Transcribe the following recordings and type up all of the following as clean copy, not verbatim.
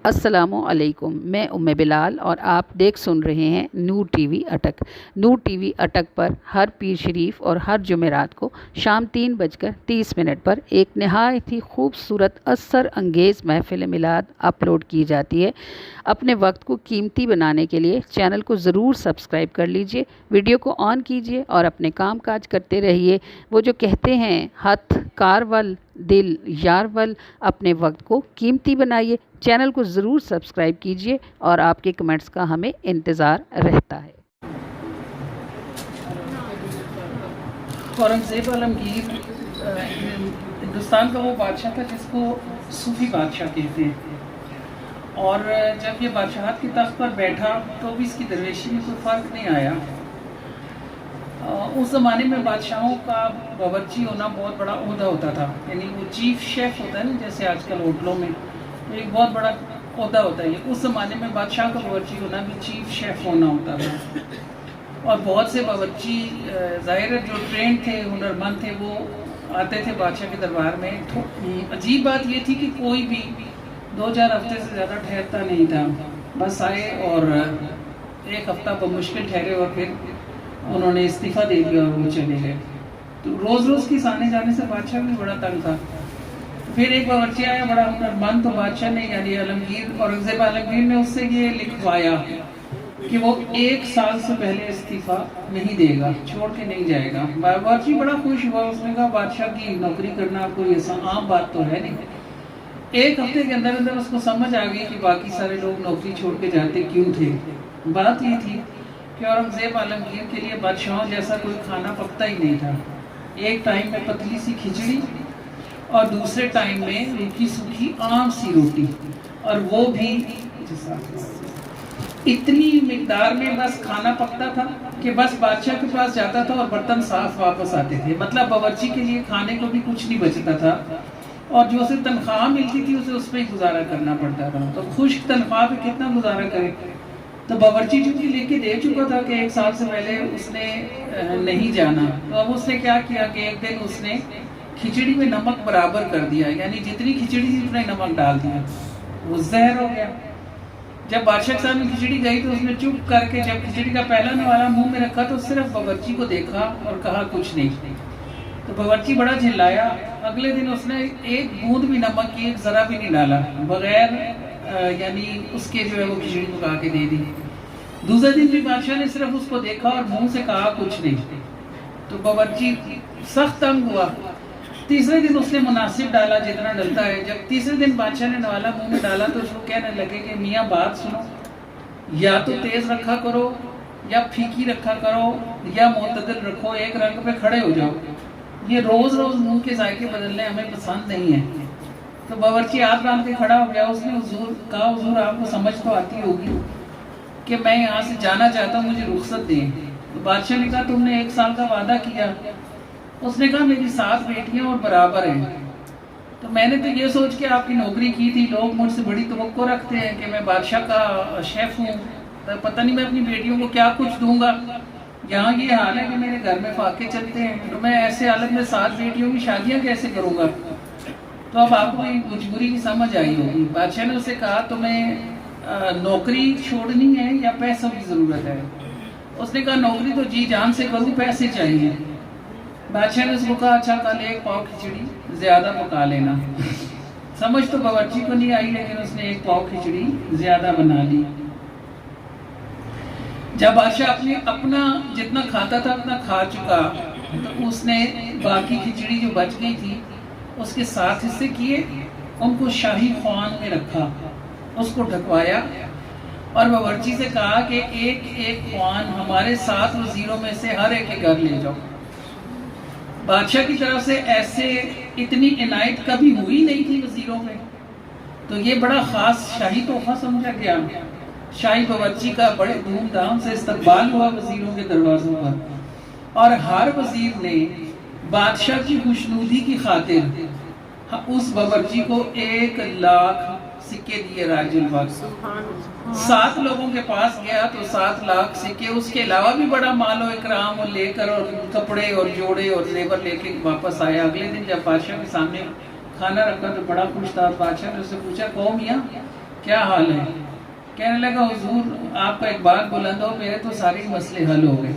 السلام علیکم، میں بلال اور آپ سن رہے ہیں نور ٹی وی اٹک۔ نور ٹی وی اٹک پر ہر پیر شریف اور ہر جمعرات کو شام 3:30 پر ایک نہایت ہی خوبصورت اثر انگیز محفل میلاد اپلوڈ کی جاتی ہے۔ اپنے وقت کو قیمتی بنانے کے لیے چینل کو ضرور سبسکرائب کر لیجئے، ویڈیو کو آن کیجئے اور اپنے کام کاج کرتے رہیے۔ وہ جو کہتے ہیں ہاتھ کار ول دل یار ول، اپنے وقت کو قیمتی بنائیے۔ چینل کو ضرور سبسکرائب کیجئے اور آپ کے کمنٹس کا ہمیں انتظار رہتا ہے۔ اورنگزیب عالمگیر ہندوستان کا وہ بادشاہ تھا جس کو صوفی بادشاہ کہتے ہیں، اور جب یہ بادشاہت کے تخت پر بیٹھا تو بھی اس کی درویشی میں کوئی فرق نہیں آیا۔ اس زمانے میں بادشاہوں کا باورچی ہونا بہت بڑا عہدہ ہوتا تھا، یعنی وہ چیف شیف ہوتا ہے نا، جیسے آج کل ہوٹلوں میں ایک بہت بڑا عہدہ ہوتا ہے۔ اس زمانے میں بادشاہ کا باورچی ہونا بھی چیف شیف ہونا ہوتا تھا، اور بہت سے باورچی ظاہر ہے جو ٹرین تھے، ہنرمند تھے، وہ آتے تھے بادشاہ کے دربار میں۔ عجیب بات یہ تھی کہ کوئی بھی 2-4 ہفتے سے زیادہ ٹھہرتا نہیں تھا، بس آئے اور ایک ہفتہ بمشکل ٹھہرے اور پھر انہوں نے استعفیٰ دے دیا اور وہ چلے گئے۔ تو روز روز کی آنے جانے سے بادشاہ بھی بڑا تنگ تھا۔ پھر ایک باورچی آیا بڑا ہنرمند، تو بادشاہ نے یعنی اورنگزیب عالمگیر نے اس سے یہ لکھوایا کہ وہ 1 سال سے پہلے استعفیٰ نہیں دے گا، چھوڑ کے نہیں جائے گا۔ باورچی بڑا خوش ہوا، اس نے کہا بادشاہ کی نوکری کرنا کوئی عام بات تو ہے نہیں۔ 1 ہفتے کے اندر اندر اس کو سمجھ آ گئی کہ باقی سارے لوگ نوکری چھوڑ کے جاتے کیوں تھے۔ بات یہ تھی کہ اورنگزیب عالمگیر کے لیے بادشاہوں جیسا کوئی کھانا پکتا ہی نہیں تھا۔ ایک ٹائم میں پتلی سی کھچڑی اور دوسرے ٹائم میں روکھی سوکھی عام سی روٹی، اور وہ بھی اتنی مقدار میں بس کھانا پکتا تھا کہ بس بادشاہ کے پاس جاتا تھا اور برتن صاف واپس آتے تھے۔ مطلب باورچی کے لیے کھانے کو بھی کچھ نہیں بچتا تھا، اور جو اسے تنخواہ ملتی تھی اسے اس پہ ہی گزارا کرنا پڑتا تھا۔ تو خشک تنخواہ پہ کتنا گزارا کرے؟ تو باورچی چونکہ لکھ کے دے چکا تھا کہ 1 سال سے پہلے اس نے نہیں جانا، تو اب اس نے کیا کیا کہ ایک دن اس نے کھچڑی میں نمک برابر کر دیا، یعنی جتنی کھچڑی تھی اتنا ہی نمک ڈال دیا، وہ زہر ہو گیا۔ جب بادشاہ کے سامنے کھچڑی گئی تو اس نے چپ کر کے جب کھچڑی کا پہلا نوالا منہ میں رکھا تو صرف باورچی کو دیکھا اور کہا کچھ نہیں۔ تو باورچی بڑا جھلایا۔ اگلے دن اس نے ایک بوند بھی نمک کی ایک ذرا بھی نہیں ڈالا، بغیر یعنی اس کے جو ہے وہ کھچڑی پکا کے دے دی۔ دوسرے دن بھی بادشاہ نے صرف اس کو دیکھا اور منہ سے کہا کچھ نہیں۔ تو باورچی سخت تنگ ہوا۔ تیسرے دن اس نے مناسب ڈالا جتنا ڈلتا ہے۔ جب تیسرے دن بادشاہ نے نوالا منہ میں ڈالا تو اس کو کہنے لگے کہ میاں بات سنو، یا تو تیز رکھا کرو یا پھیکی رکھا کرو یا معتدل رکھو، ایک رنگ پہ کھڑے ہو جاؤ۔ یہ روز روز منہ کے ذائقے بدلنے ہمیں پسند نہیں ہے۔ تو باورچی ہاتھ باندھ کے کھڑا ہو گیا۔ اس نے کہا حضور آپ کو سمجھ تو آتی ہوگی کہ میں یہاں سے جانا چاہتا ہوں، مجھے رخصت دیں۔ تو بادشاہ نے کہا تم نے 1 سال کا وعدہ کیا۔ اس نے کہا میری 7 بیٹیاں اور برابر ہیں، تو میں نے تو یہ سوچ کے آپ کی نوکری کی تھی، لوگ مجھ سے بڑی توقع رکھتے ہیں کہ میں بادشاہ کا شیف ہوں، پتہ نہیں میں اپنی بیٹیوں کو کیا کچھ دوں گا۔ یہاں یہ حال ہے کہ میرے گھر میں فاقے چلتے ہیں، تو میں ایسے حالت میں 7 بیٹیوں کی شادیاں کیسے کروں گا؟ تو اب آپ کو مجبوری کی سمجھ آئی ہوگی۔ بادشاہ نے اسے کہا تمہیں نوکری چھوڑنی ہے یا پیسوں کی ضرورت ہے؟ اس نے کہا نوکری تو جی جان سے کروں، پیسے چاہیے۔ بادشاہ نے اس کو کہا اچھا کل 1 پاؤ کھچڑی زیادہ پکا لینا۔ سمجھ تو باورچی کو نہیں آئی، لیکن اس نے 1 پاؤ کھچڑی زیادہ بنا لی۔ جب بادشاہ اپنا جتنا کھاتا تھا اتنا کھا چکا، تو اس نے باقی کھچڑی جو بچ گئی تھی اس کے 7 حصے کیے، ان کو شاہی خوان میں رکھا، اس کو ڈھکوایا اور باورچی سے کہا کہ ایک ایک خوان ہمارے 7 وزیروں میں سے ہر ایک کے گھر لے جاؤ۔ بادشاہ کی طرف سے ایسے اتنی عنایت کبھی ہوئی نہیں تھی وزیروں میں، تو یہ بڑا خاص شاہی تحفہ سمجھا گیا۔ شاہی باورچی کا بڑے دھوم دھام سے استقبال ہوا وزیروں کے دروازوں پر، اور ہر وزیر نے بادشاہ کی خوشنودی کی خاطر اس باورچی کو 1 لاکھ سکے دیے راج الوقت۔ 7 لوگوں کے پاس گیا تو 7 لاکھ سکے، اس کے علاوہ بھی بڑا مال و اکرام لے کر اور کپڑے اور جوڑے اور زیور لے کے واپس آیا۔ اگلے دن جب بادشاہ کے سامنے کھانا رکھا تو بڑا خوش تھا۔ بادشاہ نے اس سے پوچھا کہو میاں کیا حال ہے؟ کہنے لگا حضور آپ کا اقبال بلند ہو، میرے تو سارے مسئلے حل ہو گئے.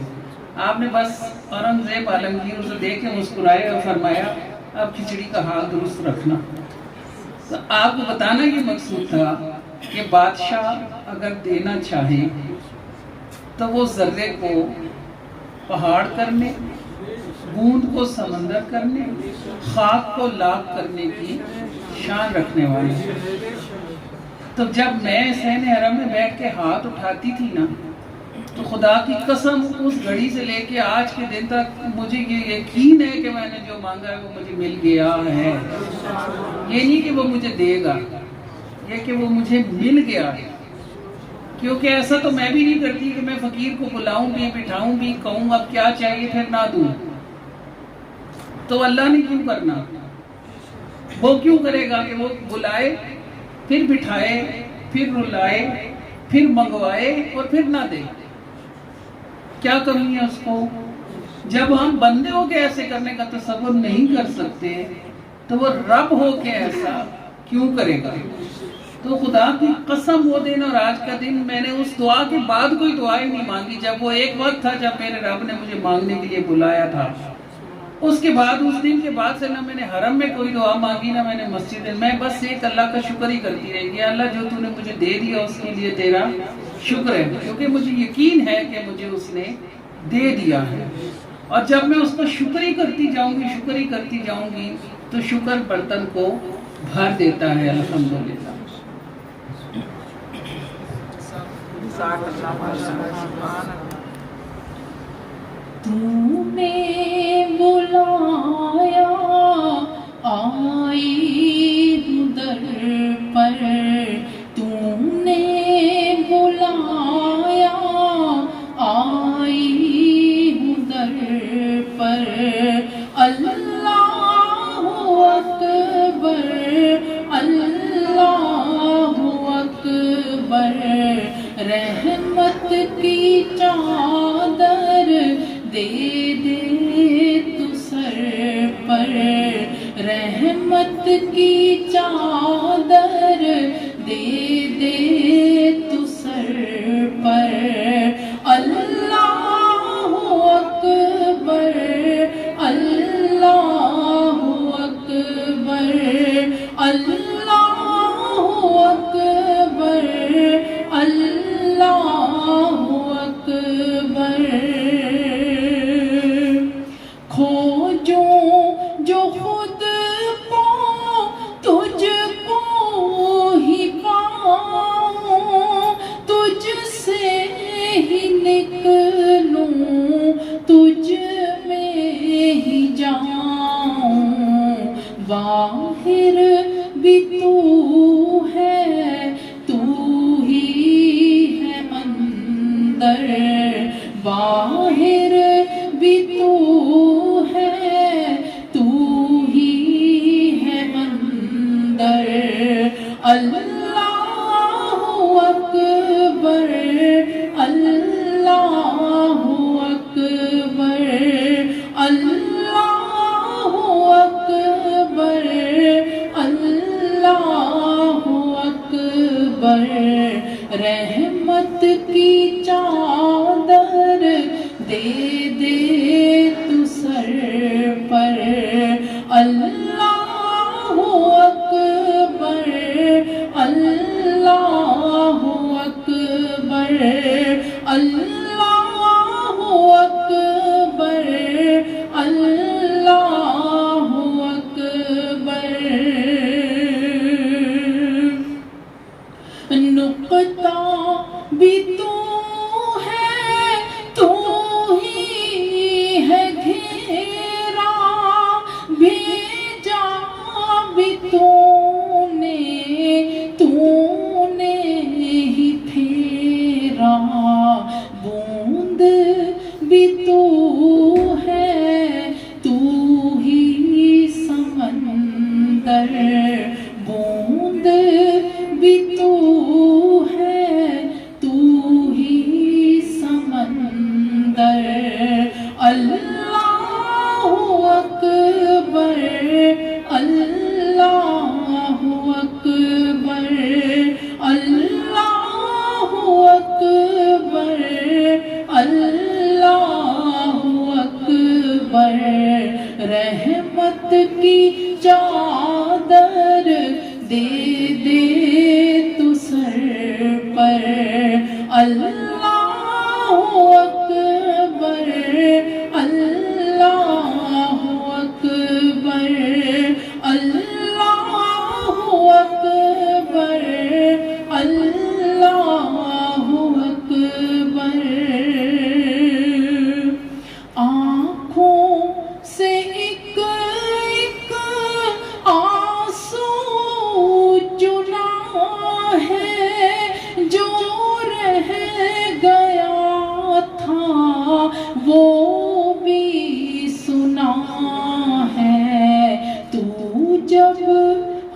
آپ نے بس اورنگزیب عالمگیر اسے دیکھ کے مسکرائے اور فرمایا اب کھچڑی کا حال درست رکھنا. تو آپ کو بتانا یہ مقصود تھا کہ بادشاہ اگر دینا چاہے تو وہ ذرے کو پہاڑ کرنے، بوند کو سمندر کرنے، خاک کو لاکھ کرنے کی شان رکھنے والے. تو جب میں حسین حرم میں بیٹھ کے ہاتھ اٹھاتی تھی نا تو خدا کی قسم اس گھڑی سے لے کے آج کے دن تک مجھے یہ یقین ہے کہ میں نے جو مانگا ہے وہ مجھے مل گیا ہے. یہ نہیں کہ وہ مجھے دے گا، یہ کہ وہ مجھے مل گیا ہے. کیونکہ ایسا تو میں بھی نہیں کرتی کہ میں فقیر کو بلاؤں بھی، بٹھاؤں بھی، کہوں اب کیا چاہیے پھر نہ دوں. تو اللہ نے کیوں کرنا؟ وہ کیوں کرے گا کہ وہ بلائے، پھر بٹھائے، پھر رلائے، پھر منگوائے اور پھر نہ دے؟ کیا کمی ہے اس کو؟ جب ہم بندے ہو کے ایسے کرنے کا تصور نہیں کر سکتے تو وہ رب ہو کے ایسا کیوں کرے گا؟ تو خدا کی قسم وہ دن اور آج کا دن میں نے اس دعا کے بعد کوئی دعا ہی نہیں مانگی. جب وہ ایک وقت تھا جب میرے رب نے مجھے مانگنے کے لیے بلایا تھا، اس کے بعد اس دن کے بعد سے نہ میں نے حرم میں کوئی دعا مانگی، نہ میں نے مسجد میں. بس ایک اللہ کا شکر ہی کرتی رہی کہ اللہ جو تو نے مجھے دے دیا اس کے لیے تیرا شکر ہے، کیونکہ مجھے یقین ہے کہ مجھے اس نے دے دیا ہے. اور جب میں اس کا شکر ہی کرتی جاؤں گی، شکر ہی کرتی جاؤں گی تو شکر برتن کو بھر دیتا ہے. الحمدللہ. تو نے بلایا آئی ہوں در پر، تو نے بلایا آئی ہوں در پر. اللہ اکبر، اللہ اکبر. رحمت کی چادر دے دے تو سر پر، رحمت کی چادر دے دے تو سر پر. اللہ اکبر، اللہ اکبر، اللہ اکبر، اللہ اکبر. کھوجوں جو خود کو تجھ کو ہی پاؤں، تجھ سے ہی نکلوں، تجھ میں ہی جاؤں. باہر بھی تو ہے، تو ہی ہے اندر. باہر بھی تو ہے، تو ہی ہے اندر. اللہ اکبر، اللہ اکبر، اللہ اکبر، اللہ اکبر. رحمت کی چادر دے دے تو سر پر. اللہ اکبر، اللہ اکبر، اللہ اکبر، اللہ اکبر. نقطہ بھی تو ہے، تو ہی ہے گھیرا، بھیجا بھی تو نے ہی پھیرا. بوند بھی تو ہے، تو ہی سمندر. بوند بھی تو ہے، تو ہی سمندر. اللہ اکبر، اللہ اللہ اکبر، رحمت کی چادر دے دے تو سر پر، اللہ اکبر، اللہ اکبر، اللہ اکبر، اللہ اکبر۔ آنکھوں سے ایک ایک آنسو چنا ہے، جو رہ گیا تھا وہ بھی سنا ہے، تو جب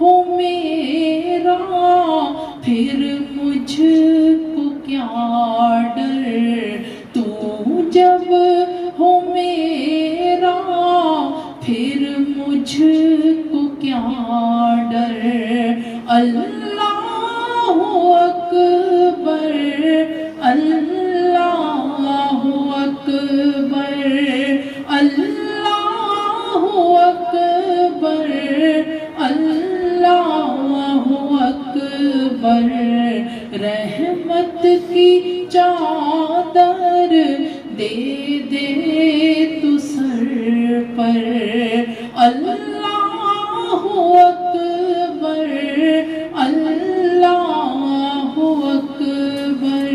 ہو میرا پھر مجھ کو کیا ڈر، تو جب ہو میرا پھر مجھ کو کیا ڈر، اللہ اکبر، اللہ اکبر، اللہ اکبر، اللہ اکبر، رحمت کی چادر دے دے تو سر پر، اللہ اکبر، اللہ اکبر۔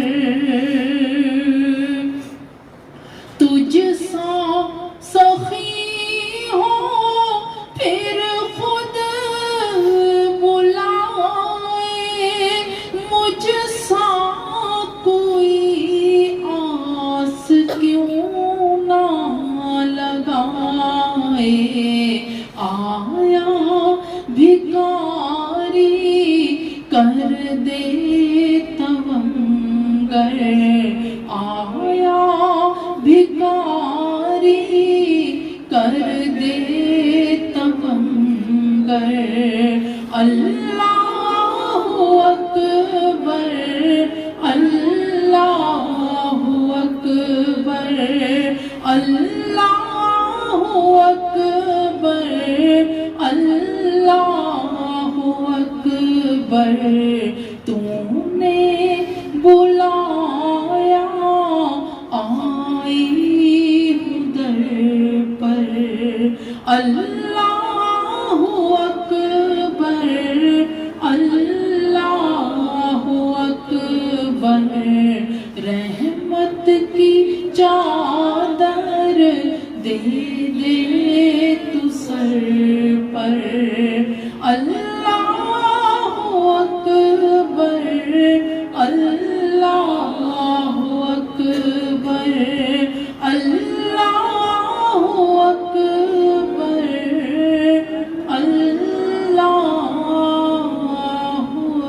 تجھ سا سخی ہو پھر خود بلائے، مجھ سا کوئی آس کیوں نہ لگائے، آیا بھکاری کر دے تونگر، آیا بھکاری کر دے تونگر، اللہ اکبر، اللہ اکبر، اللہ اکبر، اللہ اکبر۔ تو نے بلایا آئی ہوں در پر، اللہ اکبر، اللہ اکبر، رحمت کی چادر دے دے تو سر پر، اللہ اکبر، اللہ اکبر، اللہ اکبر، اللہ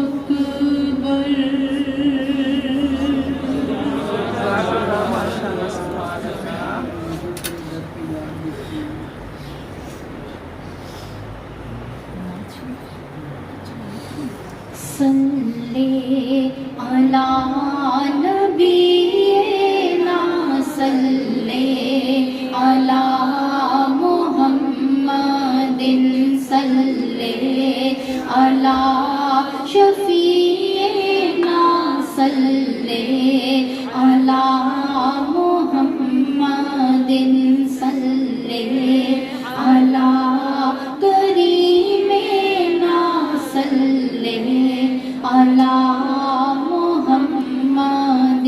اکبر۔ صلی علی نبینا، صلی علی محمد، صلی علی شفیعنا، صلی علی محمد، صلی علی کریمنا، صلی علی محمد،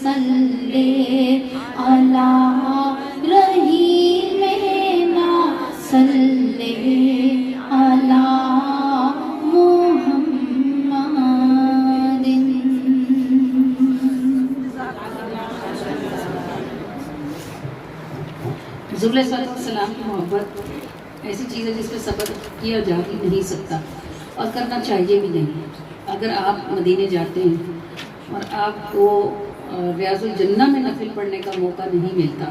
صلی علی رحیمنا، صلی علی محمد۔ حضور صلی اللہ علیہ وسلم کی محبت ایسی چیز ہے جس پہ صبر کیا جا ہی نہیں سکتا اور کرنا چاہیے بھی نہیں۔ اگر آپ مدینے جاتے ہیں اور آپ کو ریاض الجنہ میں نفل پڑھنے کا موقع نہیں ملتا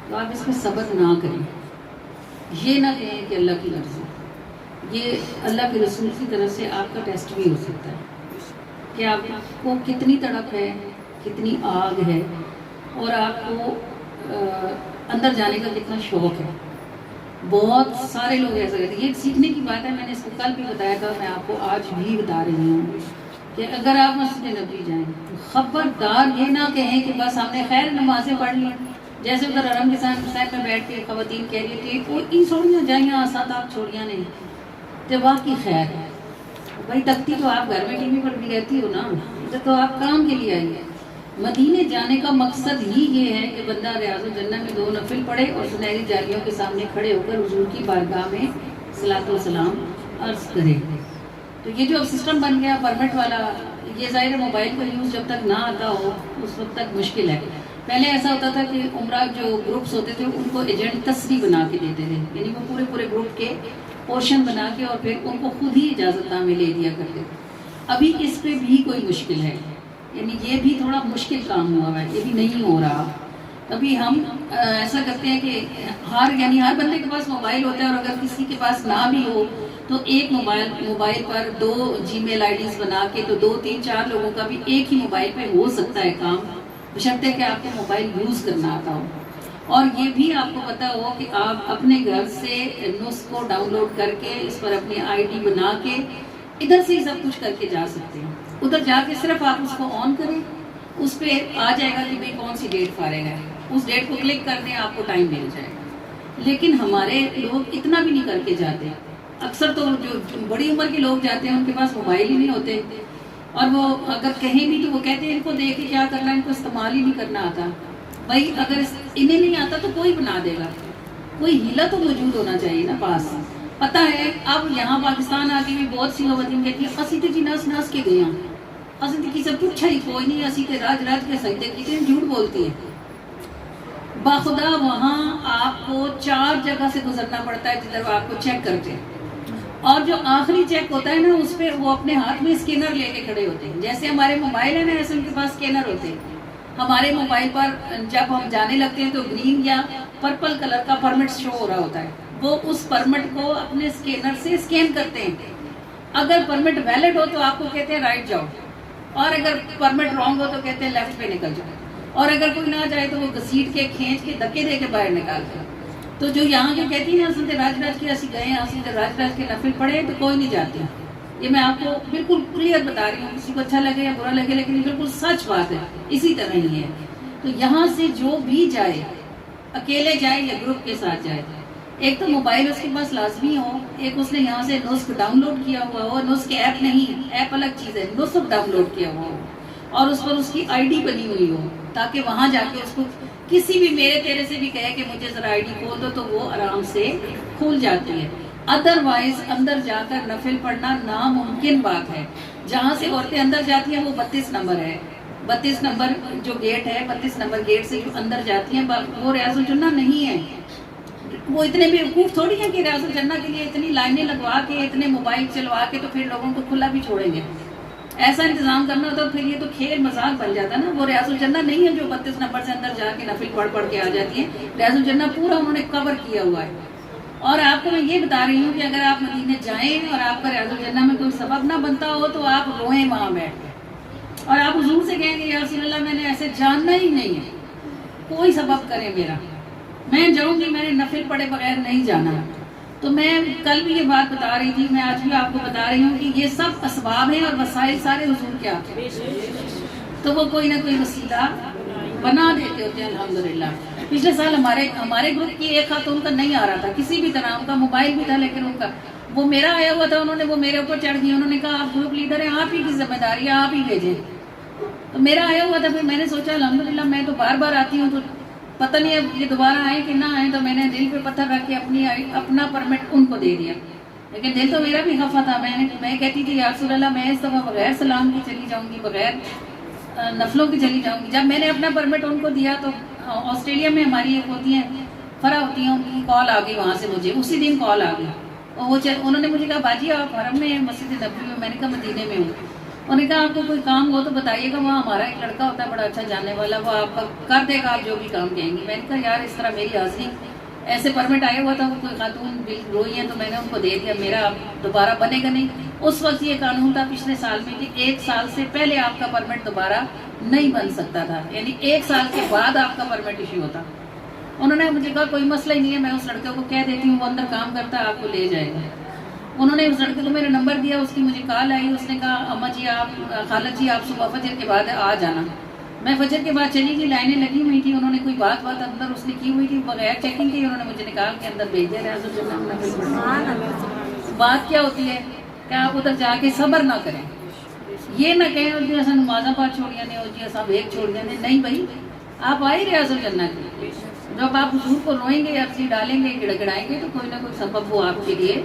تو آپ اس میں صبر نہ کریں۔ یہ نہ کہیں کہ اللہ کی مرضی، یہ اللہ کے رسول کی طرف سے آپ کا ٹیسٹ بھی ہو سکتا ہے کہ آپ کو کتنی تڑپ ہے، کتنی آگ ہے اور آپ کو اندر جانے کا کتنا شوق ہے. بہت سارے لوگ ایسا کہتے ہیں. یہ سیکھنے کی بات ہے. میں نے اس کو کل بھی بتایا تھا, میں آپ کو آج بھی بتا رہی ہوں کہ اگر آپ مسجد نبوی جائیں تو خبردار یہ نہ کہیں کہ بس ہم نے خیر نمازیں پڑھ لی, جیسے ادھر حرم کے سائڈ میں بیٹھ کے خواتین کہہ رہی تھی وہ ای چھوڑیاں جائیاں سات آپ چھوڑیاں نہیں تو واقعی خیر ہے. بھائی تختی تو آپ گھر میں ٹی وی پر بھی رہتی ہو نا, تو آپ کام کے لیے آئی ہیں. مدینے جانے کا مقصد ہی یہ ہے کہ بندہ ریاض الجنہ میں 2 نفل پڑھے اور سنہری جالیوں کے سامنے کھڑے ہو کر حضور کی بارگاہ میں صلاۃ و سلام عرض کرے. تو یہ جو اب سسٹم بن گیا پرمٹ والا, یہ ظاہر موبائل کا یوز جب تک نہ آتا ہو اس وقت تک مشکل ہے. پہلے ایسا ہوتا تھا کہ عمرہ جو گروپس ہوتے تھے ان کو ایجنٹ تصریح بنا کے دیتے تھے, یعنی وہ پورے گروپ کے پورشن بنا کے اور پھر ان کو خود ہی اجازت نامے لے دیا کرتے. ابھی اس پہ بھی کوئی مشکل ہے, یعنی یہ بھی تھوڑا مشکل کام ہوا ہے, یہ بھی نہیں ہو رہا. ابھی ہم ایسا کرتے ہیں کہ ہر بندے کے پاس موبائل ہوتا ہے, اور اگر کسی کے پاس نہ بھی ہو تو ایک موبائل پر 2 جی میل آئی ڈیز بنا کے تو 2 3 4 لوگوں کا بھی ایک ہی موبائل پہ ہو سکتا ہے کام, بشرطے کہ آپ کو موبائل یوز کرنا آتا ہو. اور یہ بھی آپ کو پتہ ہو کہ آپ اپنے گھر سے نسخ کو ڈاؤن لوڈ کر کے اس پر اپنی آئی ڈی بنا کے ادھر سے ہی سب کچھ کر کے جا سکتے ہیں. ادھر جا کے صرف آپ اس کو آن کریں, اس پہ آ جائے گا کہ بھئی کون سی ڈیٹ فارغ ہے, اس ڈیٹ کو کلک کر دیں آپ کو ٹائم مل جائے گا. لیکن ہمارے لوگ اتنا بھی نہیں کر کے جاتے. اکثر تو جو بڑی عمر کے لوگ جاتے ہیں ان کے پاس موبائل ہی نہیں ہوتے, اور وہ اگر کہیں بھی تو وہ کہتے ہیں ان کو دیکھ کے کیا کرنا ہے, ان کو استعمال ہی نہیں کرنا آتا. بھائی اگر انہیں نہیں آتا تو کوئی بنا دے گا, کوئی ہیلا تو موجود ہونا چاہیے نا پاس. پتہ ہے اب یہاں پاکستان آ کے بھی بہت سی خواتین کہتی ہیں اسی تے جی نس کے گئے ہیں, اسی تے کسی پوچھا ہی کوئی نہیں, اسی تے راج کے سجدے کیتے ہیں. جھوٹ بولتی ہیں. باخدا وہاں آپ کو 4 جگہ سے گزرنا پڑتا ہے جدھر آپ کو چیک کرتے ہیں, اور جو آخری چیک ہوتا ہے نا اس پہ وہ اپنے ہاتھ میں اسکینر لے کے کھڑے ہوتے ہیں. جیسے ہمارے موبائل ہے نا ایسے ان کے پاس اسکینر ہوتے ہیں. ہمارے موبائل پر جب ہم جانے لگتے ہیں تو گرین یا پرپل کلر کا پرمٹ شو ہو رہا ہوتا ہے, وہ اس پرمٹ کو اپنے اسکینر سے اسکین کرتے ہیں. اگر پرمٹ ویلڈ ہو تو آپ کو کہتے ہیں رائٹ جاؤ, اور اگر پرمٹ رانگ ہو تو کہتے ہیں لیفٹ پہ نکل جاؤ, اور اگر کوئی نہ جائے تو وہ گھسیٹ کے کھینچ کے دھکے دے کے باہر نکالتے ہیں. تو جو یہاں جو کہتی ہیں حسنت راج کے اسی گئے ہیں, حسنت راج کے نفل پڑھے تو کوئی نہیں جاتے. یہ میں آپ کو بالکل کلیئر بتا رہی ہوں, کسی کو اچھا لگے یا برا لگے لیکن یہ بالکل سچ بات ہے, اسی طرح ہی ہے. تو یہاں سے جو بھی جائے, اکیلے جائے یا گروپ کے ساتھ جائے, ایک تو موبائل اس کے پاس لازمی ہو, ایک اس نے یہاں سے نسخ ڈاؤن لوڈ کیا ہوا ہو. نسخ ایپ نہیں, ایپ الگ چیز ہے, نسخ ڈاؤن لوڈ کیا ہوا ہو اور اس پر اس کی آئی ڈی بنی ہوئی ہو, تاکہ وہاں جا کے اس کو کسی بھی میرے تیرے سے بھی کہے کہ مجھے ذرا آئی ڈی کھول دو تو وہ آرام سے کھول جاتی ہے. ادروائز اندر جا کر نفل پڑھنا ناممکن بات ہے. جہاں سے عورتیں اندر جاتی ہیں وہ 32 نمبر ہے, 32 نمبر جو گیٹ ہے, 32 نمبر گیٹ سے جو اندر جاتی ہیں وہ ریاض الجنہ نہیں ہے. وہ اتنے بیوقوف تھوڑی ہیں کہ ریاض الجنہ کے لیے اتنی لائنیں لگوا کے اتنے موبائل چلوا کے تو پھر لوگوں کو کھلا بھی چھوڑیں گے. ایسا انتظام کرنا ہوتا پھر یہ تو کھیل مذاق بن جاتا ہے نا. وہ ریاض الجنہ نہیں ہے جو 32 نمبر سے اندر جا کے نفل پڑھ کے آ جاتی ہیں. ریاض الجنہ پورا انہوں نے کور کیا ہوا ہے. اور آپ کو میں یہ بتا رہی ہوں کہ اگر آپ مدینے جائیں اور آپ کا ریاض الجنہ میں کوئی سبب نہ بنتا ہو تو آپ روئیں وہاں بیٹھ اور آپ حضور سے کہیں گے یا رسول اللہ میں نے ایسے جاننا ہی نہیں ہے, کوئی سبب کرے میرا, میں جاؤں گی, میں نے نفل پڑھے بغیر نہیں جانا. تو میں کل بھی یہ بات بتا رہی تھی, میں آج بھی آپ کو بتا رہی ہوں کہ یہ سب اسباب ہیں اور وسائل سارے حضور کے ہاتھ ہیں. تو وہ کوئی نہ کوئی وسیلہ بنا دیتے ہوتے ہیں. الحمدللہ پچھلے سال ہمارے گروپ کی ایک خاتون کا نہیں آ رہا تھا کسی بھی طرح, ان کا موبائل بھی تھا لیکن ان کا وہ میرا آیا ہوا تھا, وہ میرے اوپر چڑھ گئی. انہوں نے کہا آپ گروپ لیڈر ہیں, آپ ہی کی ذمہ داری ہے, آپ ہی بھیجیں. تو میرا آیا ہوا تھا, پھر میں نے سوچا الحمدللہ میں تو بار بار آتی ہوں تو پتہ نہیں اب یہ دوبارہ آئے کہ نہ آئے, تو میں نے دل پہ پتھر رکھ کے اپنا پرمٹ ان کو دے دیا. لیکن دل تو میرا بھی خفا تھا. میں کہتی تھی یا رسول اللہ میں اس دفعہ بغیر سلام کی چلی جاؤں گی, بغیر نفلوں کی چلی جاؤں گی. جب میں نے اپنا پرمٹ ان کو دیا تو آسٹریلیا میں ہماری ایک ہوتی ہیں فرا ہوتی ہیں, ان کی کال آ گئی وہاں سے, مجھے اسی دن کال آ گئی. اور انہوں نے مجھے کہا باجی آپ حرم میں مسجد نبوی میں. میں نے کہا مدینے میں ہوں. انہوں نے کہا آپ کو کوئی کام ہو تو بتائیے گا, وہاں ہمارا ایک لڑکا ہوتا ہے بڑا اچھا جاننے والا, وہ آپ کا کر دے گا آپ جو بھی کام کہیں گے. میں نے کہا یار اس طرح میری حاضری, ایسے پرمٹ آیا ہوا تھا, وہ کوئی خاتون روئی ہیں تو میں نے ان کو دے دیا, میرا دوبارہ بنے گا نہیں. اس وقت یہ قانون تھا پچھلے سال میں کہ 1 سال سے پہلے آپ کا پرمٹ دوبارہ نہیں بن سکتا تھا، یعنی 1 سال کے بعد آپ کا پرمٹ ایشو ہوتا. انہوں نے مجھے کہا کوئی مسئلہ ہی نہیں ہے، میں اس لڑکے کو کہہ دیتی ہوں، وہ اندر کام کرتا ہے، آپ کو لے جائے گا. انہوں نے اس لڑکے کو میرا نمبر دیا، اس کی مجھے کال آئی، اس نے کہا اماں جی آپ خالد جی آپ صبح فجر کے بعد آ جانا. میں فجر کے بعد چلی گئی، لائنیں لگی ہوئی تھی، انہوں نے کوئی بات اندر اس نے کی ہوئی تھی، بغیر چیکنگ کے انہوں نے مجھے نکال کے اندر بھیج دیا. ریاض الجنہ بات کیا ہوتی ہے کہ آپ ادھر جا کے صبر نہ کریں، یہ نہ کہیں اور جیسا نمازاں پاک چھوڑیاں نے اور جی سب ایک چھوڑ دینے. نہیں بھائی، آپ آئے ریاض الجنہ کے، جب آپ حضور کو روئیں گے، عرضی ڈالیں گے، گڑگڑائیں گے، تو کوئی نہ کوئی سبب وہ آپ کے لیے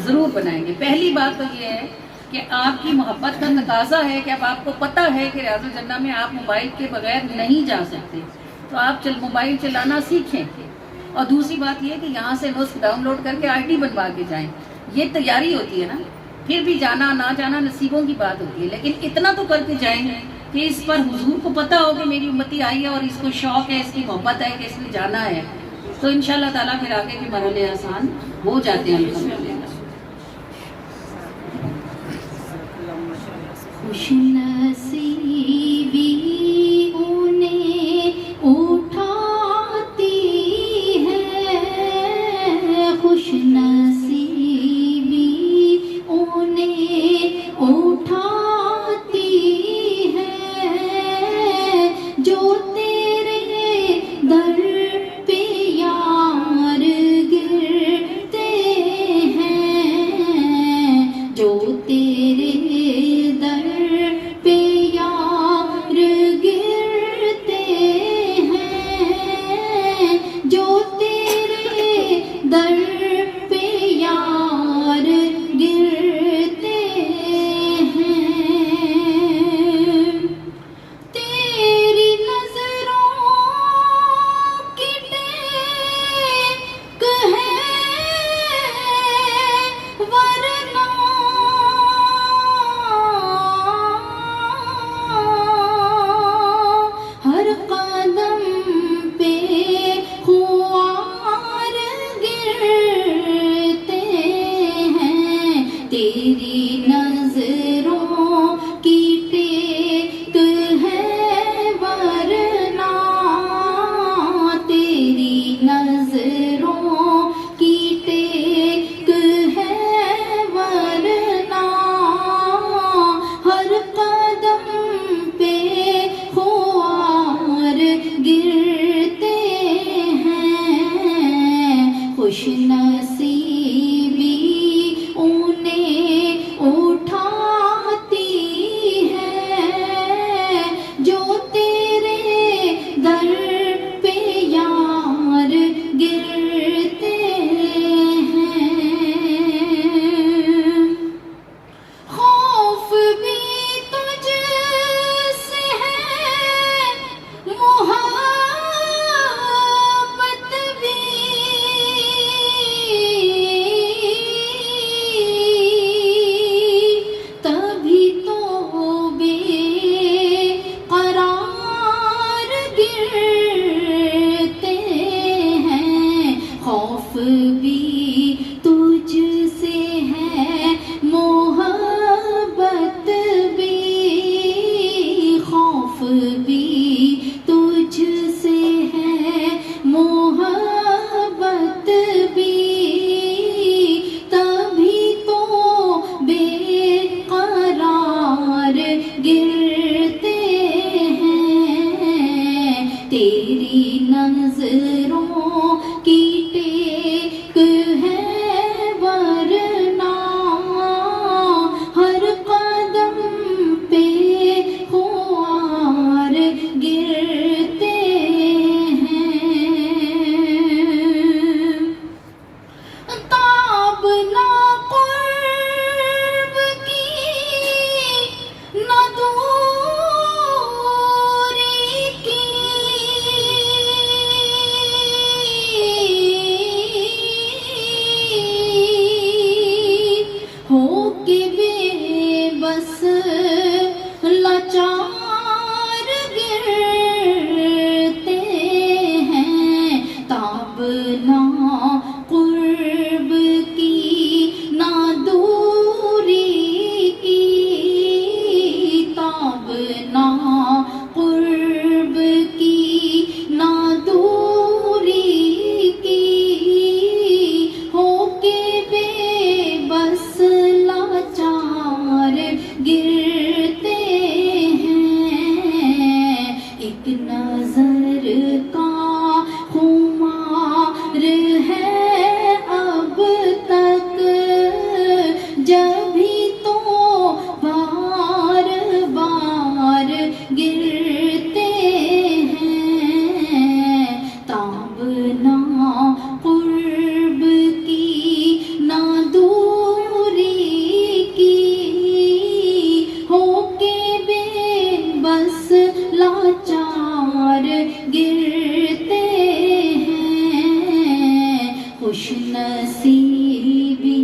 ضرور بنائیں گے. پہلی بات تو یہ ہے کہ آپ کی محبت کا تقاضا ہے کہ اب آپ کو پتہ ہے کہ ریاض الجنہ میں آپ موبائل کے بغیر نہیں جا سکتے، تو آپ موبائل چلانا سیکھیں. اور دوسری بات یہ کہ یہاں سے نسخ ڈاؤن لوڈ کر کے ID بنوا کے جائیں. یہ تیاری ہوتی ہے نا، پھر بھی جانا نہ جانا نصیبوں کی بات ہوتی ہے، لیکن اتنا تو کر کے جائیں کہ اس پر حضور کو پتہ ہو کہ میری امتی آئی ہے اور اس کو شوق ہے، اس کی محبت ہے کہ اس نے جانا ہے، تو انشاءاللہ تعالیٰ پھر آگے کے مرحلے آسان ہو جاتے ہیں. خوش نصیبی انہیں اٹھاتی ہے، خوش نصیبی انہیں اٹھاتی ہے، جو تیرے در پہ یار گرتے ہیں، جو تیرے در پہ یار گرتے ہیں، جو تیرے در پہ یار گرتے ہیں. تیری نظروں کی ٹیک ہے ورنہ ہر قدم پہ خوار گرتے ہیں. تیری نظروں کی ٹیک ہے ورنہ، تیری نظروں کی ٹیک ہے ورنہ، ہر قدم پہ خوار گرتے ہیں. خوش نصیبی انہیں اٹھاتی ہے، جو تیرے در پہ یار گرتے ہیں. خوف بھی تجھ سے ہے، محبت بھی، تبھی تو بے قرار گرتے ہیں. خوف بھی تجھ سے ہے، محبت بھی، خوف بھی تجھ سے ہے، محبت بھی، تبھی تو بے قرار گرتے ہیں. تیری نظروں کی ٹیک ہے ورنہ، ہر قدم پہ خوار گرتے ہیں. تاب نہ قرب کی نہ دوری کی، ہو کے بے بس لاچار گرتے ہیں. تاب نہ قرب کی نہ دوری نہ قرب کی نہ دوری کی، ہو کے بے بس لاچار گرتے ہیں، ایک نظر کا خمار ہے اب تک، جبھی تو بار بار گرتے ہیں، تاب نہ قرب کی نہ دوری کی، ہو کے بے بس لاچار گرتے ہیں، خوش نصیبی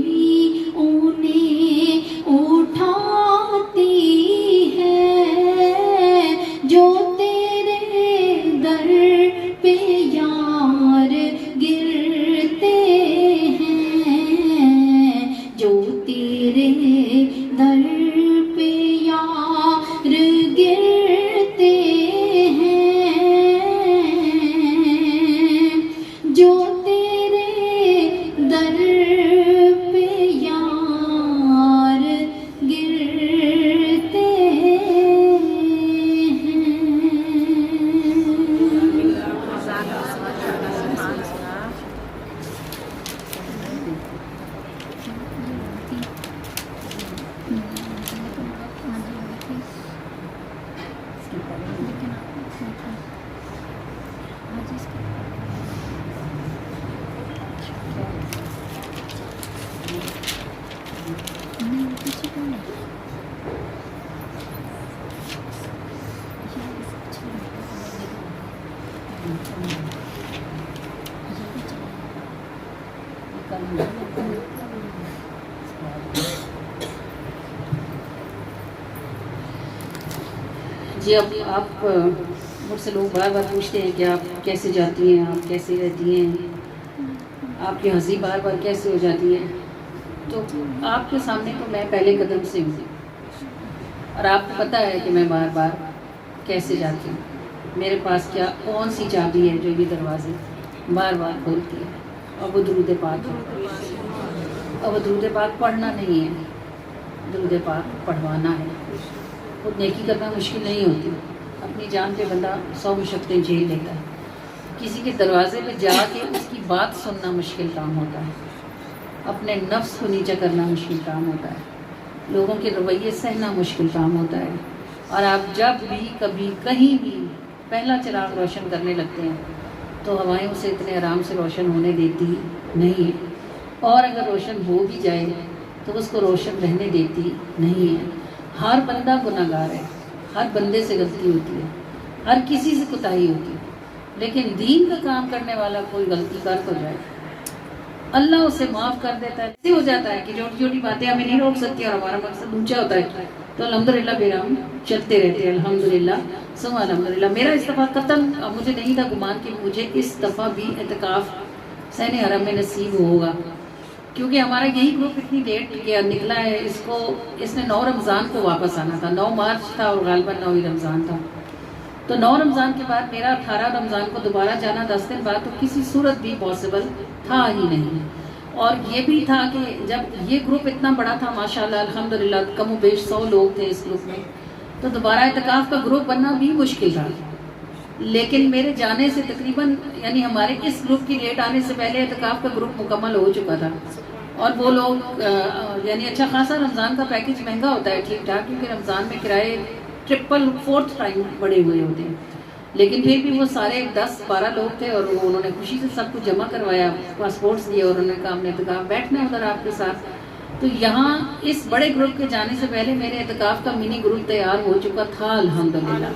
انہیں اٹھاتی ہے جو تیرے در پہ یار گرتے ہیں، جو تیرے در پہ یار گرتے ہیں، جو تیرے در پہ یار گرتے جی اب آپ مجھ سے لوگ بار بار پوچھتے ہیں کہ آپ کیسے جاتی ہیں، آپ کیسے رہتی ہیں، آپ کی ہنسی بار بار کیسے ہو جاتی ہے، تو آپ کے سامنے تو میں پہلے قدم سے ہوں، اور آپ کو پتہ ہے کہ میں بار بار کیسے جاتی ہوں، میرے پاس کیا کون سی چابی ہے جو یہ دروازے بار بار کھولتی ہے، اور وہ درود پاک ہے، اور وہ درود پاک پڑھنا نہیں ہے، درود پاک پڑھوانا ہے۔ خود نیکی کرنا مشکل نہیں ہوتی، اپنی جان پہ بندہ 100 مشقتیں جھیل لیتا ہے، کسی کے دروازے پہ جا کے اس کی بات سننا مشکل کام ہوتا ہے، اپنے نفس کو نیچا کرنا مشکل کام ہوتا ہے، لوگوں کے رویے سہنا مشکل کام ہوتا ہے، اور آپ جب بھی کبھی کہیں بھی پہلا چراغ روشن کرنے لگتے ہیں تو ہوائیں اسے اتنے آرام سے روشن ہونے دیتی نہیں ہے، اور اگر روشن ہو بھی جائے تو اس کو روشن رہنے دیتی نہیں ہے۔ ہر بندہ گناہ گار ہے، ہر بندے سے غلطی ہوتی ہے، ہر کسی سے کوتاہی ہوتی ہے، لیکن دین کا کام کرنے والا کوئی غلطی کر تو جائے اللہ اسے معاف کر دیتا ہے۔ ایسے ہو جاتا ہے کہ چھوٹی چھوٹی باتیں ہمیں نہیں روک سکتی اور ہمارا مقصد اونچا ہوتا ہے تو الحمدللہ پھر ہم چلتے رہتے ہیں، الحمدللہ ثم الحمدللہ۔ میرا اس دفعہ قطعاً مجھے نہیں تھا گمان کہ مجھے اس دفعہ بھی اعتکاف صحن حرم میں نصیب ہوگا، کیونکہ ہمارا یہی گروپ اتنی لیٹ نکلا ہے، اس نے 9 رمضان کو واپس آنا تھا، 9 مارچ تھا اور غالباً 9 ہی رمضان تھا، تو 9 رمضان کے بعد میرا 18 رمضان کو دوبارہ جانا 10 دن بعد، تو کسی صورت بھی پاسبل تھا ہی نہیں۔ اور یہ بھی تھا کہ جب یہ گروپ اتنا بڑا تھا ماشاءاللہ الحمدللہ، کم و بیش 100 لوگ تھے اس گروپ میں، تو دوبارہ اعتکاف کا گروپ بننا بھی مشکل تھا، لیکن میرے جانے سے تقریباً یعنی ہمارے اس گروپ کی ڈیٹ آنے سے پہلے اعتکاف کا گروپ مکمل ہو چکا تھا، اور وہ لوگ یعنی اچھا خاصا رمضان کا پیکیج مہنگا ہوتا ہے ٹھیک ٹھاک، کیونکہ رمضان میں کرائے 4 ٹائم بڑے ہوئے ہوتے ہیں، لیکن پھر بھی وہ سارے 10-12 لوگ تھے اور انہوں نے خوشی سے سب کچھ جمع کروایا، پاسپورٹس دیے اور انہوں نے کہا ہم نے اعتکاف بیٹھنا ہے ادھر آپ کے ساتھ۔ تو یہاں اس بڑے گروپ کے جانے سے پہلے میرے اعتکاف کا منی گروپ تیار ہو چکا تھا الحمدللہ۔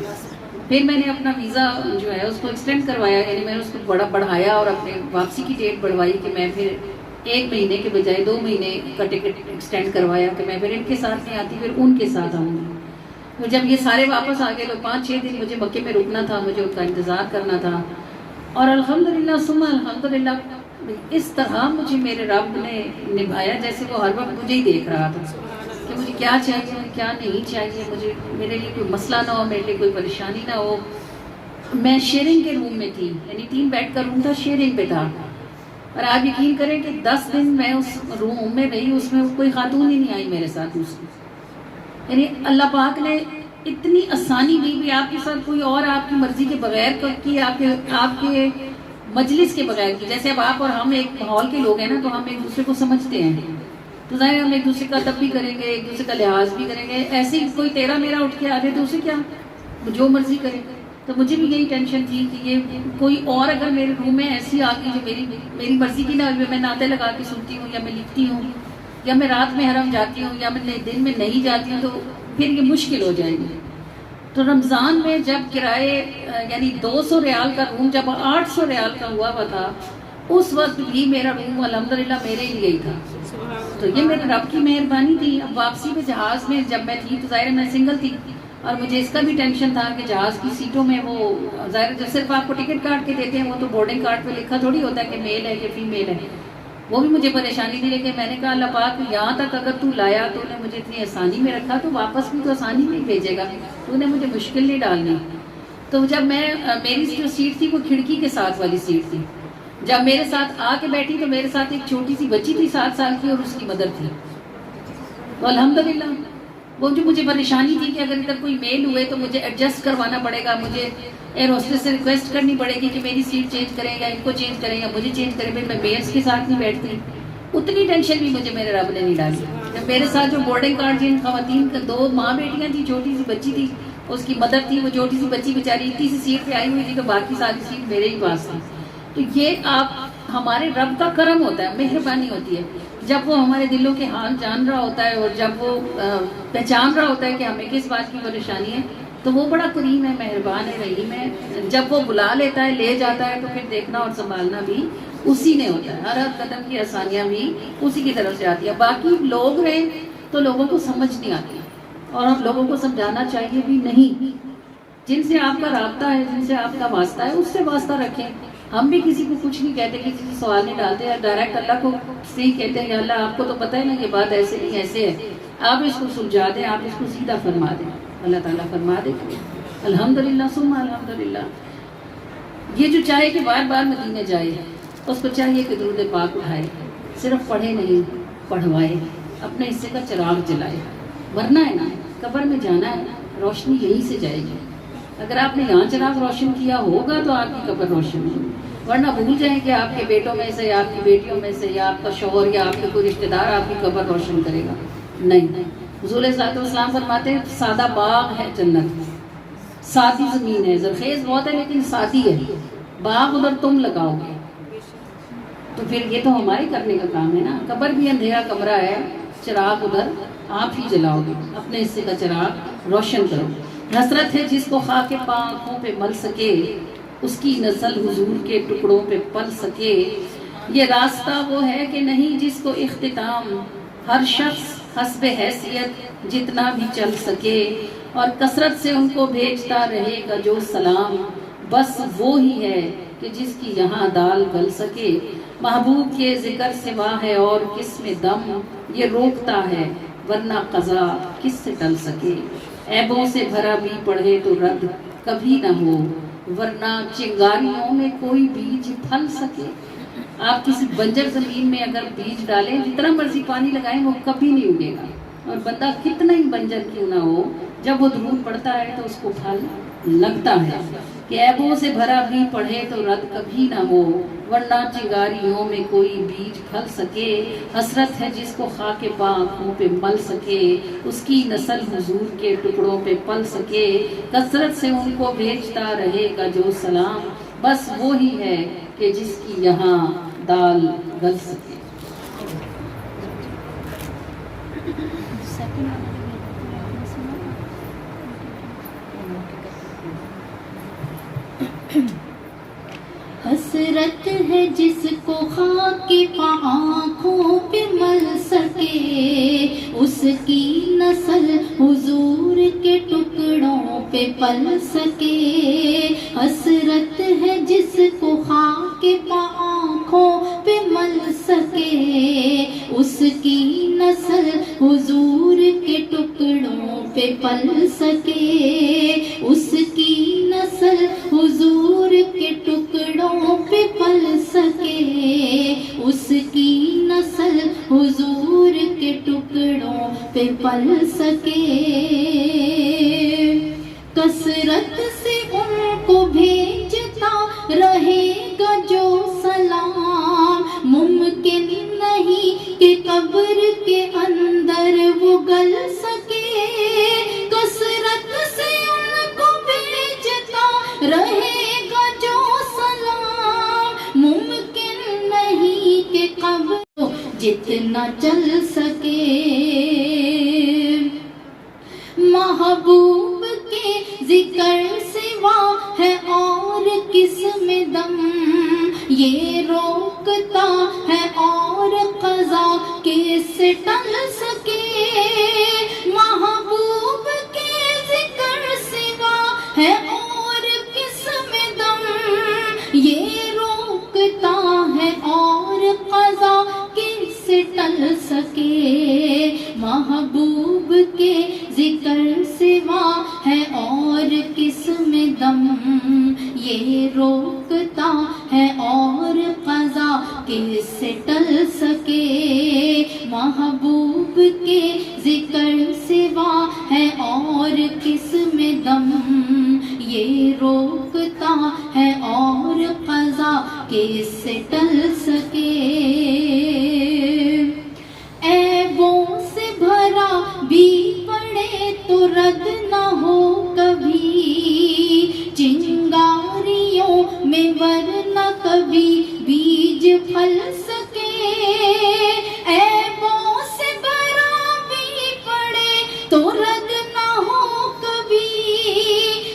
پھر میں نے اپنا ویزا جو ہے اس کو ایکسٹینڈ کروایا، یعنی میں نے اس کو بڑھایا اور اپنے واپسی کی ڈیٹ بڑھوائی کہ میں پھر 1 مہینے کے بجائے 2 مہینے کا ٹکٹ ایکسٹینڈ کروایا کہ میں پھر ان کے ساتھ نہیں آتی، پھر ان کے ساتھ آؤں گی۔ تو جب یہ سارے واپس آ گئے تو 5-6 دن مجھے مکے میں رکنا تھا، مجھے ان کا انتظار کرنا تھا، اور الحمدللہ ثم الحمدللہ اس طرح مجھے میرے رب نے نبھایا جیسے وہ ہر وقت مجھے ہی دیکھ رہا تھا کہ مجھے کیا چاہیے کیا نہیں چاہیے، مجھے میرے لیے کوئی مسئلہ نہ ہو، میرے لیے کوئی پریشانی نہ ہو. میں شیئرنگ کے روم میں تھی، یعنی 3 بیڈ کا روم تھا، شیئرنگ پہ تھا. اور آپ یقین کریں کہ 10 دن میں اس روم میں رہی، اس میں کوئی خاتون ہی نہیں آئی میرے ساتھ دوسری. یعنی اللہ پاک نے اتنی آسانی دی بھی آپ کے ساتھ کوئی اور آپ کی مرضی کے بغیر کی، آپ کے مجلس کے بغیر کی. جیسے اب آپ اور ہم ایک ماحول کے لوگ ہیں نا، تو ہم ایک دوسرے کو سمجھتے ہیں، تو ظاہر ہم ایک دوسرے کا ادب بھی کریں گے، ایک دوسرے کا لحاظ بھی کریں گے. ایسے ہی کوئی تیرا میرا اٹھ کے آ جائے تو اسے کیا، جو مرضی کرے. تو مجھے بھی یہی ٹینشن تھی کہ یہ کوئی اور اگر میرے روم میں ایسی آ گئی جو میری مرضی کی نہ ہوئی، میں نعتیں لگا کے سنتی ہوں، یا میں لکھتی ہوں، یا میں رات میں حرم جاتی ہوں، یا میں دن میں نہیں جاتی ہوں، تو پھر یہ مشکل ہو جائے گی. تو رمضان میں جب کرائے یعنی 200 ریال کا روم جب 800 ریال کا ہوا تھا، اس وقت بھی میرا روم الحمدللہ میرے لیے ہی تھا. تو یہ میرے رب کی مہربانی تھی. اب واپسی میں جہاز میں جب میں تھی تو ظاہر میں سنگل تھی، اور مجھے اس کا بھی ٹینشن تھا کہ جہاز کی سیٹوں میں وہ ظاہر جو صرف آپ کو ٹکٹ کاٹ کے دیتے ہیں، وہ تو بورڈنگ کارڈ پہ لکھا تھوڑی ہوتا ہے کہ میل ہے کہ فیمیل ہے. وہ بھی مجھے پریشانی تھی، لیکن میں نے کہا اللہ پاک یہاں تک اگر تو لایا، تو نے مجھے اتنی آسانی میں رکھا، تو واپس بھی تو آسانی میں ہی بھیجے گا، تو نے مجھے مشکل نہیں ڈالنی. تو جب میری جو سیٹ تھی وہ کھڑکی کے ساتھ والی سیٹ تھی. جب میرے ساتھ آ کے بیٹھی تو میرے ساتھ ایک چھوٹی سی بچی تھی 7 سال کی، اور اس کی مدر تھی. تو الحمدللہ وہ جو مجھے پریشانی تھی کہ اگر ادھر کوئی میل ہوئے تو مجھے ایڈجسٹ کروانا پڑے گا، مجھے ایئر ہوسٹس سے ریکویسٹ کرنی پڑے گی کہ میری سیٹ چینج کریں، یا ان کو چینج کریں، یا مجھے چینج کریں. پھر میں میلس کے ساتھ نہیں بیٹھتی. اتنی ٹینشن بھی مجھے میرے رب نے نہیں ڈالی. جب میرے ساتھ جو بورڈنگ کارڈ جن خواتین کا 2 ماں بیٹیاں تھیں، چھوٹی سی بچی تھی، اس کی مدر تھی، وہ چھوٹی سی بچی بیچاری اتنی سی سیٹ پہ آئی ہوئی تھی، تو باقی ساری سیٹ میرے ہی پاس تھی. تو یہ آپ ہمارے رب کا کرم ہوتا ہے، مہربانی ہوتی ہے. جب وہ ہمارے دلوں کے حال جان رہا ہوتا ہے، اور جب وہ پہچان رہا ہوتا ہے کہ ہمیں کس بات کی پریشانی ہے، تو وہ بڑا کریم ہے، مہربان ہے، رحیم ہے. جب وہ بلا لیتا ہے، لے جاتا ہے، تو پھر دیکھنا اور سنبھالنا بھی اسی نے ہوتا ہے. ہر قدم کی آسانیاں بھی اسی کی طرف سے آتی ہیں. باقی لوگ رہیں تو لوگوں کو سمجھ نہیں آتی، اور ہم لوگوں کو سمجھانا چاہیے بھی نہیں. جن سے آپ کا رابطہ ہے، جن سے آپ کا واسطہ ہے، اس سے واسطہ رکھیں. ہم بھی کسی کو کچھ نہیں کہتے، کسی سے سوال نہیں ڈالتے، ڈائریکٹ اللہ کو سے ہی کہتے ہیں کہ اللہ آپ کو تو پتہ ہے نا یہ بات ایسے نہیں ایسے ہے، آپ اس کو سلجھا دیں، آپ اس کو سیدھا فرما دیں. اللہ تعالیٰ فرما دے. الحمدللہ ثم الحمدللہ. یہ جو چاہے کہ بار بار مدینے جائے، اس کو چاہیے کہ درود پاک اٹھائے، صرف پڑھے نہیں، پڑھوائے، اپنے حصے کا چراغ جلائے. ورنہ ہے نا قبر میں جانا ہے، روشنی یہیں سے جائے گی. اگر آپ نے یہاں چراغ روشن کیا ہوگا تو آپ کی قبر روشن ہوگی. ورنہ بھول جائیں کہ آپ کے بیٹوں میں سے، یا آپ کی بیٹیوں میں سے، یا آپ کا شوہر یا آپ کے کوئی رشتہ دار آپ کی قبر روشن کرے گا. نہیں. حضور صلی اللہ علیہ وسلم فرماتے ہیں سادہ باغ ہے جنت، سادی زمین ہے، زرخیز بہت ہے لیکن سادی ہے. باغ ادھر تم لگاؤ گے، تو پھر یہ تو ہمارے کرنے کا کام ہے نا. قبر بھی اندھیرا کمرہ ہے، چراغ ادھر آپ ہی جلاؤ گے، اپنے حصے کا چراغ روشن کرو. حسرت ہے جس کو خاک پا آنکھوں پہ مل سکے، اس کی نسل حضور کے ٹکڑوں پہ پل سکے. یہ راستہ وہ ہے کہ نہیں جس کو اختتام، ہر شخص حسب حیثیت جتنا بھی چل سکے، اور کثرت سے ان کو بھیجتا رہے گا جو سلام. بس وہ ہی ہے کہ جس کی یہاں دال گل سکے، محبوب کے ذکر سوا ہے اور کس میں دم، یہ روکتا ہے ورنہ قضا کس سے ٹل سکے. عیبوں سے بھرا بھی پڑھے تو رد کبھی نہ ہو، ورنہ چنگاریوں میں کوئی بیج پھل سکے. آپ کسی بنجر زمین میں اگر بیج ڈالیں، جتنا مرضی پانی لگائیں، وہ کبھی نہیں اگے گا. اور بندہ کتنا ہی بنجر کیوں نہ ہو، جب وہ درود پڑھتا ہے تو اس کو پھل لگتا ہے. کہ عیبوں سے بھرا بھی پڑھے تو رد کبھی نہ ہو، ورنہ چنگاریوں میں کوئی بیج پھل سکے. حسرت ہے جس کو خاک پا آنکھوں پہ مل سکے، اس کی نسل حضور کے ٹکڑوں پہ پل سکے. کثرت سے ان کو بھیجتا رہے گا جو سلام، بس وہی ہے کہ جس کی یہاں دال گل سکے. حسرت ہے جس کو خاک پا آنکھوں پہ مل سکے، اس کی نسل حضور کے ٹکڑوں پہ پل سکے. حسرت ہے جس کو خاک پا آنکھوں پہ مل سکے، اس کی نسل حضور کے ٹکڑوں پہ پل سکے، اس کی نسل حضور کے ٹکڑوں پہ پل سکے، اس کی نسل حضور کے ٹکڑوں پہ پل سکے، کثرت سے ان کو بھیجتا رہے گا جو سلام، ممکن نہیں کہ قبر کے اندر وہ گل سکے، کثرت سے ان کو بھیجتا رہے گا جو سلام، ممکن نہیں کہ قبر جتنا چل سکے، محبوب کے ذکر سوا ہے اور کس میں دم، یہ روکتا ہے اور قضا کس سے ٹل سکے، محبوب کے ذکر سوا ہے اور کس میں دم، یہ روکتا ہے اور قضا کس سے ٹل سکے، محبوب کے ذکر سوا ہے اور کس میں دم، یہ روکتا ہے اور قضا کس سے ٹل سکے، محبوب کے ذکر سوا ہے اور کس میں دم، یہ روکتا ہے اور قضا کس سے ٹل سکے، عیبوں سے بھرا بھی پڑے تو رد نہ ہو کبھی، چنگاریوں میں ورنہ کبھی بیج پھل سکے، عیبوں سے بھرا بھی پڑے تو رد نہ ہو کبھی،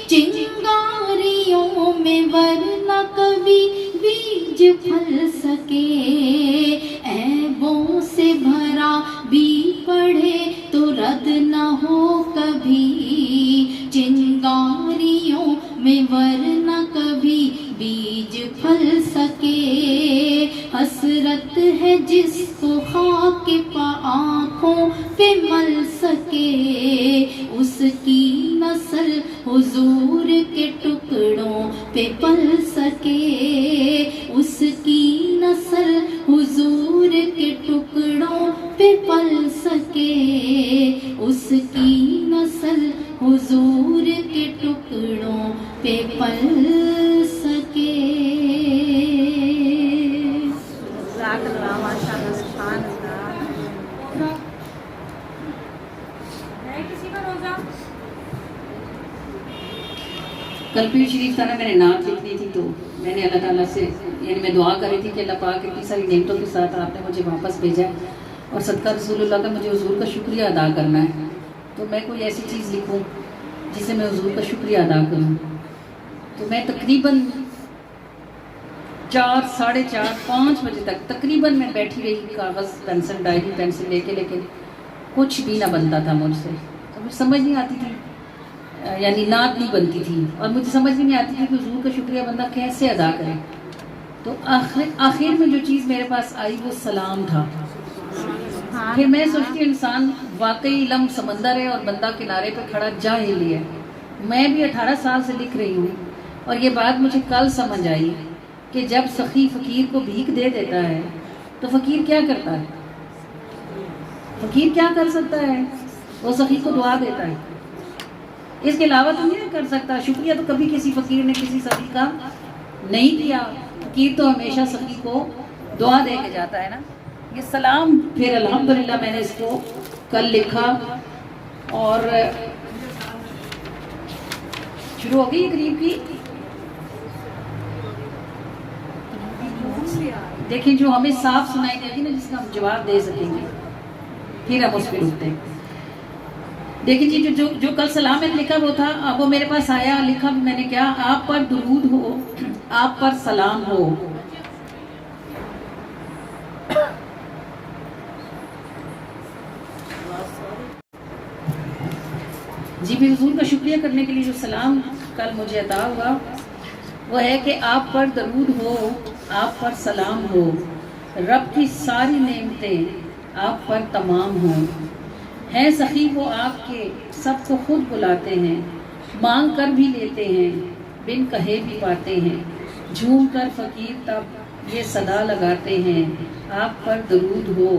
چنگاریوں میں ورنہ کبھی بیج پھل سکے، عیبوں سے بھرا بھی پڑھے تو رد نہ ہو کبھی، چنگاریوں میں ورنہ کبھی بیج پھل سکے، حسرت ہے جس کو خاک پا آنکھوں پہ مل سکے، اس کی نسل حضور کے ٹکڑوں پہ پل سکے، اس کی نسل حضور کے ٹکڑوں پہ پل سکے، اس کی نسل حضور کے ٹکڑوں پہ پل سکے۔ جزاک اللہ، ماشاء اللہ، سبحان اللہ۔ ہے کسی کا روزہ؟ کل پیر شریف تھا نا، میں نے نعت لکھنی تھی تو میں نے اللہ تعالیٰ سے یعنی میں دعا کر رہی تھی کہ اللہ پاک اتنی ساری نعمتوں کے ساتھ آپ نے مجھے واپس بھیجا ہے اور صدقہ رسول اللہ کا مجھے حضور کا شکریہ ادا کرنا ہے، تو میں کوئی ایسی چیز لکھوں جس سے میں حضور کا شکریہ ادا کروں۔ تو میں تقریباً 4، 4:30، 5 بجے تک تقریباً میں بیٹھی رہی، کاغذ پینسل ڈائری پینسل لے کے، لیکن کچھ بھی نہ بنتا تھا مجھ سے، تو مجھے سمجھ نہیں آتی تھی، یعنی نعت نہیں بنتی تھی، اور مجھے سمجھ بھی نہیں آتی تھی کہ حضور کا شکریہ بندہ کیسے ادا کرے۔ تو آخر میں جو چیز میرے پاس آئی وہ سلام تھا۔ پھر میں سوچتی ہوں انسان واقعی علم سمندر ہے اور بندہ کنارے پہ کھڑا جاہل ہے۔ میں بھی 18 سال سے لکھ رہی ہوں اور یہ بات مجھے کل سمجھ آئی کہ جب سخی فقیر کو بھیک دے دیتا ہے تو فقیر کیا کرتا ہے؟ فقیر کیا کر سکتا ہے؟ وہ سخی کو دعا دیتا ہے، اس کے علاوہ تو نہیں کر سکتا۔ شکریہ تو کبھی کسی فقیر نے کسی سخی کا نہیں کیا، فقیر تو ہمیشہ سخی کو دعا دے کے جاتا ہے نا۔ یہ سلام پھر الحمدللہ میں نے اس کو کل لکھا اور شروع ہو گئی قریب کی۔ دیکھیں جو ہمیں صاف سنائی دے گی نا، جس کا ہم جواب دے سکیں گے، پھر ہم اس پہ رکتے ہیں۔ دیکھیں جی جو کل سلام میں نے لکھا وہ تھا، وہ میرے پاس آیا، لکھا میں نے کیا، آپ پر درود ہو، آپ پر سلام ہو، جی بھی حضور کا شکریہ کرنے کے لیے جو سلام کل مجھے عطا ہوا وہ ہے کہ آپ پر درود ہو، آپ پر سلام ہو، رب کی ساری نعمتیں آپ پر تمام ہوں، ہیں سخی وہ آپ کے سب کو خود بلاتے ہیں، مانگ کر بھی لیتے ہیں بن کہے بھی پاتے ہیں، جھوم کر فقیر تب یہ صدا لگاتے ہیں، آپ پر درود ہو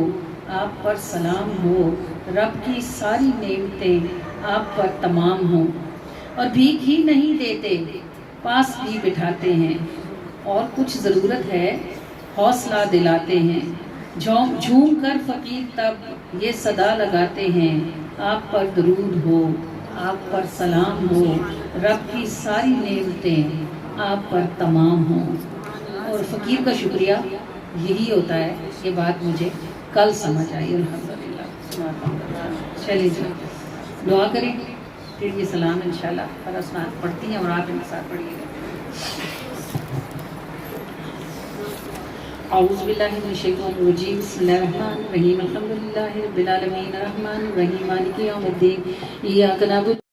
آپ پر سلام ہو، رب کی ساری نعمتیں آپ پر تمام ہوں، اور بھیک ہی نہیں دیتے پاس بھی بٹھاتے ہیں، اور کچھ ضرورت ہے حوصلہ دلاتے ہیں، جھوم کر فقیر تب یہ صدا لگاتے ہیں، آپ پر درود ہو آپ پر سلام ہو، رب کی ساری نعمتیں آپ پر تمام ہوں۔ اور فقیر کا شکریہ یہی ہوتا ہے، یہ بات مجھے کل سمجھ آئی الحمدللہ۔ چلیے جی دعا کریں، پھر یہ سلام انشاءاللہ فرسنات پڑھتی ہیں اور آپ ان کے ساتھ پڑھیے گا۔ اعوذ باللہ من الشیطان الرجیم، بسم اللہ الرحمن الرحیم، الحمدللہ رب العالمین الرحمن الرحیم مالک یوم الدین، ایاک نعبد۔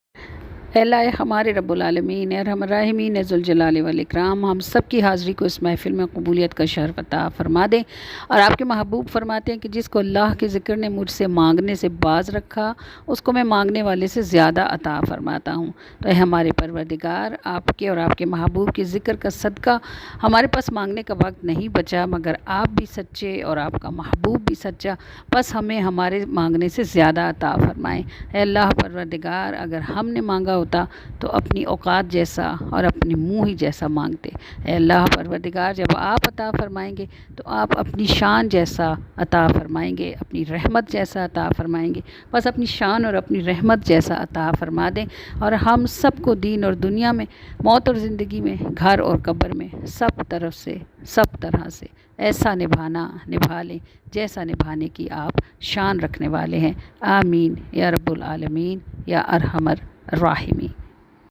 اے اللہ ہمارے رب العالمین ارحم الراحمین ذوالجلال والاکرام، ہم سب کی حاضری کو اس محفل میں قبولیت کا شرف عطا فرما دیں، اور آپ کے محبوب فرماتے ہیں کہ جس کو اللہ کے ذکر نے مجھ سے مانگنے سے باز رکھا اس کو میں مانگنے والے سے زیادہ عطا فرماتا ہوں۔ تو اے ہمارے پروردگار، آپ کے اور آپ کے محبوب کے ذکر کا صدقہ ہمارے پاس مانگنے کا وقت نہیں بچا، مگر آپ بھی سچے اور آپ کا محبوب بھی سچا، بس ہمیں ہمارے مانگنے سے زیادہ عطا فرمائیں۔ اے اللہ پروردگار، اگر ہم نے مانگا ہوتا تو اپنی اوقات جیسا اور اپنے منہ ہی جیسا مانگتے۔ اے اللہ پروردگار، جب آپ عطا فرمائیں گے تو آپ اپنی شان جیسا عطا فرمائیں گے، اپنی رحمت جیسا عطا فرمائیں گے، بس اپنی شان اور اپنی رحمت جیسا عطا فرما دیں، اور ہم سب کو دین اور دنیا میں، موت اور زندگی میں، گھر اور قبر میں، سب طرف سے سب طرح سے ایسا نبھا لیں جیسا نبھانے کی آپ شان رکھنے والے ہیں۔ آمین یا رب العالمین یا ارحم الراحمین۔